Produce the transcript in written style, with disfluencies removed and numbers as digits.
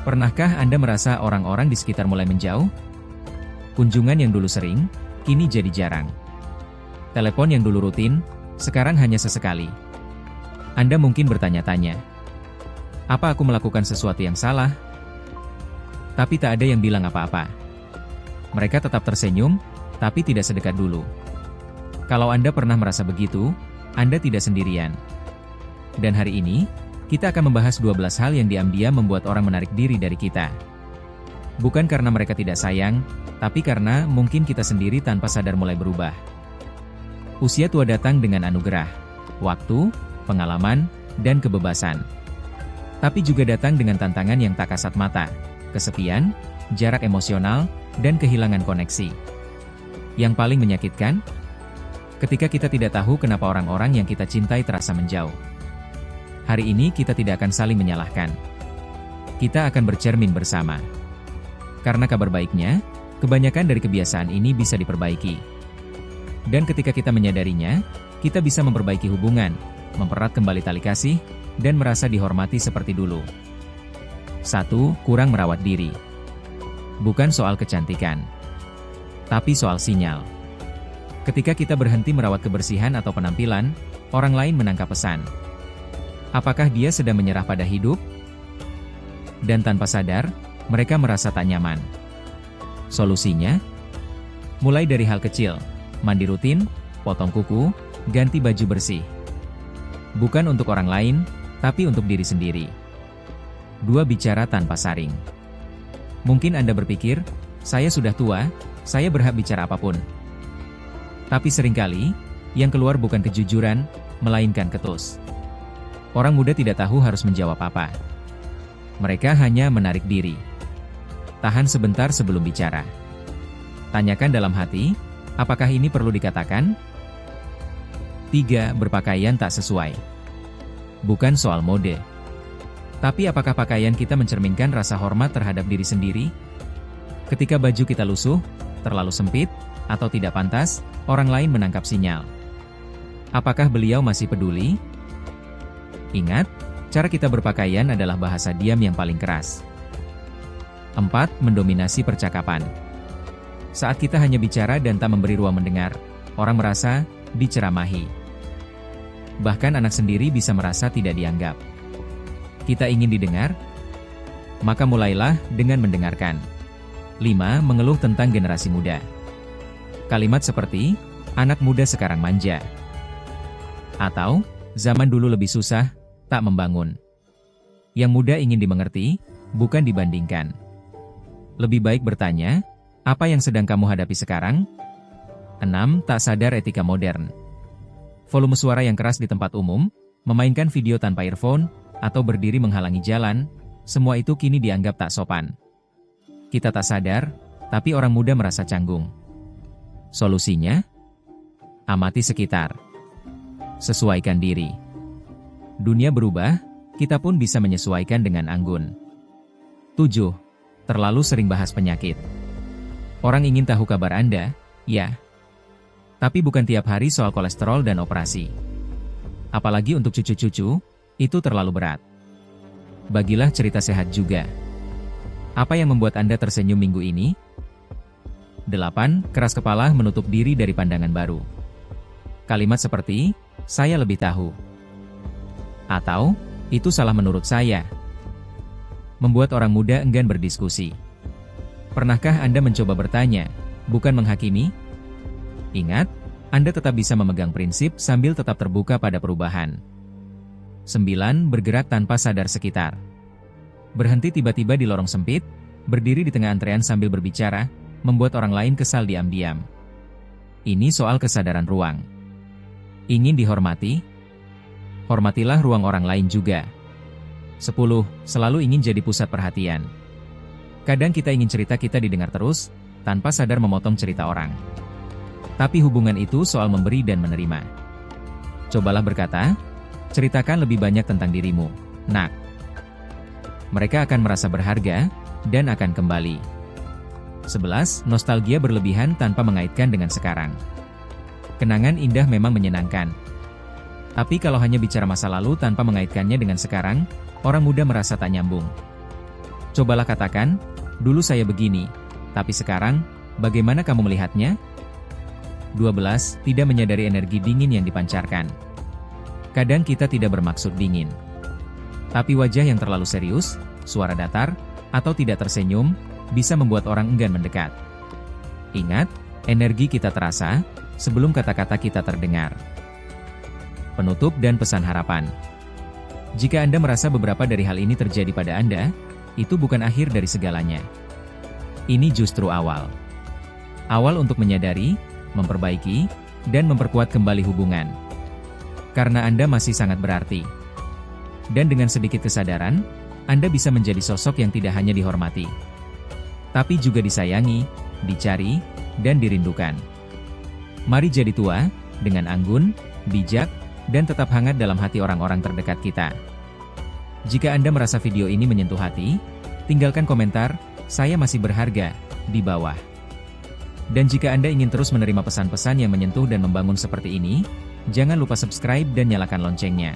Pernahkah Anda merasa orang-orang di sekitar mulai menjauh? Kunjungan yang dulu sering, kini jadi jarang. Telepon yang dulu rutin, sekarang hanya sesekali. Anda mungkin bertanya-tanya, apa aku melakukan sesuatu yang salah? Tapi tak ada yang bilang apa-apa. Mereka tetap tersenyum, tapi tidak sedekat dulu. Kalau Anda pernah merasa begitu, Anda tidak sendirian. Dan hari ini, kita akan membahas 12 hal yang diam-diam membuat orang menarik diri dari kita. Bukan karena mereka tidak sayang, tapi karena mungkin kita sendiri tanpa sadar mulai berubah. Usia tua datang dengan anugerah, waktu, pengalaman, dan kebebasan. Tapi juga datang dengan tantangan yang tak kasat mata, kesepian, jarak emosional, dan kehilangan koneksi. Yang paling menyakitkan, ketika kita tidak tahu kenapa orang-orang yang kita cintai terasa menjauh. Hari ini kita tidak akan saling menyalahkan. Kita akan bercermin bersama. Karena kabar baiknya, kebanyakan dari kebiasaan ini bisa diperbaiki. Dan ketika kita menyadarinya, kita bisa memperbaiki hubungan, mempererat kembali tali kasih, dan merasa dihormati seperti dulu. 1. Kurang merawat diri. Bukan soal kecantikan, tapi soal sinyal. Ketika kita berhenti merawat kebersihan atau penampilan, orang lain menangkap pesan. Apakah dia sedang menyerah pada hidup? Dan tanpa sadar, mereka merasa tak nyaman. Solusinya? Mulai dari hal kecil, mandi rutin, potong kuku, ganti baju bersih. Bukan untuk orang lain, tapi untuk diri sendiri. 2. Bicara tanpa saring. Mungkin Anda berpikir, saya sudah tua, saya berhak bicara apapun. Tapi seringkali, yang keluar bukan kejujuran, melainkan ketus. Orang muda tidak tahu harus menjawab apa. Mereka hanya menarik diri. Tahan sebentar sebelum bicara. Tanyakan dalam hati, apakah ini perlu dikatakan? 3. Berpakaian tak sesuai. Bukan soal mode. Tapi apakah pakaian kita mencerminkan rasa hormat terhadap diri sendiri? Ketika baju kita lusuh, terlalu sempit, atau tidak pantas, orang lain menangkap sinyal. Apakah beliau masih peduli? Ingat, cara kita berpakaian adalah bahasa diam yang paling keras. 4. Mendominasi percakapan. Saat kita hanya bicara dan tak memberi ruang mendengar, orang merasa diceramahi. Bahkan anak sendiri bisa merasa tidak dianggap. Kita ingin didengar? Maka mulailah dengan mendengarkan. 5. Mengeluh tentang generasi muda. Kalimat seperti, anak muda sekarang manja. Atau, zaman dulu lebih susah, tak membangun. Yang muda ingin dimengerti, bukan dibandingkan. Lebih baik bertanya, apa yang sedang kamu hadapi sekarang? 6. Tak sadar etika modern. Volume suara yang keras di tempat umum, memainkan video tanpa earphone, atau berdiri menghalangi jalan, semua itu kini dianggap tak sopan. Kita tak sadar, tapi orang muda merasa canggung. Solusinya? Amati sekitar. Sesuaikan diri. Dunia berubah, kita pun bisa menyesuaikan dengan anggun. 7. Terlalu sering bahas penyakit. Orang ingin tahu kabar Anda, ya. Tapi bukan tiap hari soal kolesterol dan operasi. Apalagi untuk cucu-cucu, itu terlalu berat. Bagilah cerita sehat juga. Apa yang membuat Anda tersenyum minggu ini? 8. Keras kepala menutup diri dari pandangan baru. Kalimat seperti, saya lebih tahu. Atau, itu salah menurut saya. Membuat orang muda enggan berdiskusi. Pernahkah Anda mencoba bertanya, bukan menghakimi? Ingat, Anda tetap bisa memegang prinsip sambil tetap terbuka pada perubahan. 9. Bergerak tanpa sadar sekitar. Berhenti tiba-tiba di lorong sempit, berdiri di tengah antrean sambil berbicara, membuat orang lain kesal diam-diam. Ini soal kesadaran ruang. Ingin dihormati? Hormatilah ruang orang lain juga. 10. Selalu ingin jadi pusat perhatian. Kadang kita ingin cerita kita didengar terus, tanpa sadar memotong cerita orang. Tapi hubungan itu soal memberi dan menerima. Cobalah berkata, ceritakan lebih banyak tentang dirimu, nak. Mereka akan merasa berharga, dan akan kembali. 11. Nostalgia berlebihan tanpa mengaitkan dengan sekarang. Kenangan indah memang menyenangkan. Tapi kalau hanya bicara masa lalu tanpa mengaitkannya dengan sekarang, orang muda merasa tak nyambung. Cobalah katakan, dulu saya begini, tapi sekarang, bagaimana kamu melihatnya? 12. Tidak menyadari energi dingin yang dipancarkan. Kadang kita tidak bermaksud dingin. Tapi wajah yang terlalu serius, suara datar, atau tidak tersenyum, bisa membuat orang enggan mendekat. Ingat, energi kita terasa, sebelum kata-kata kita terdengar. Penutup dan pesan harapan. Jika Anda merasa beberapa dari hal ini terjadi pada Anda, itu bukan akhir dari segalanya. Ini justru awal. Awal untuk menyadari, memperbaiki, dan memperkuat kembali hubungan. Karena Anda masih sangat berarti. Dan dengan sedikit kesadaran, Anda bisa menjadi sosok yang tidak hanya dihormati, tapi juga disayangi, dicari, dan dirindukan. Mari jadi tua, dengan anggun, bijak, dan tetap hangat dalam hati orang-orang terdekat kita. Jika Anda merasa video ini menyentuh hati, tinggalkan komentar, "Saya masih berharga," di bawah. Dan jika Anda ingin terus menerima pesan-pesan yang menyentuh dan membangun seperti ini, jangan lupa subscribe dan nyalakan loncengnya.